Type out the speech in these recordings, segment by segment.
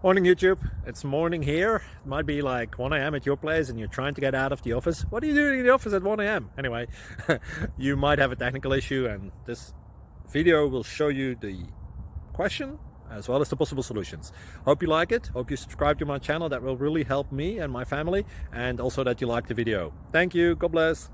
Morning YouTube, it's morning here. It might be like 1 a.m. at your place and you're trying to get out of the office. What are you doing in the office at 1 a.m.? Anyway, you might have a technical issue and this video will show you the question as well as the possible solutions. Hope you like it, hope you subscribe to my channel. That will really help me and my family, and also that you like the video. Thank you, God bless.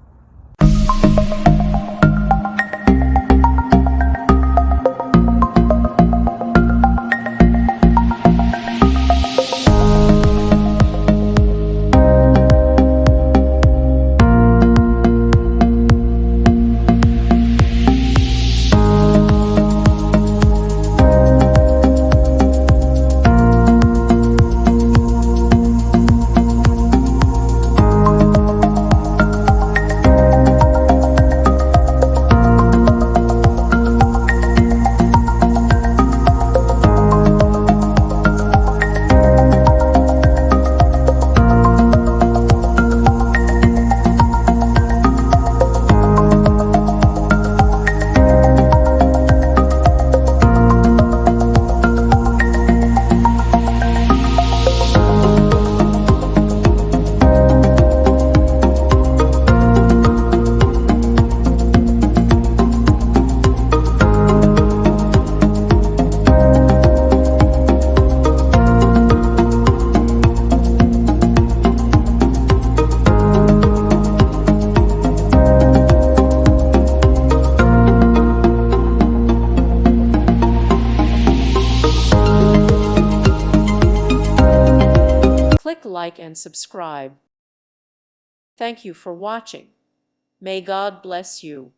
Click like and subscribe. Thank you for watching. May God bless you.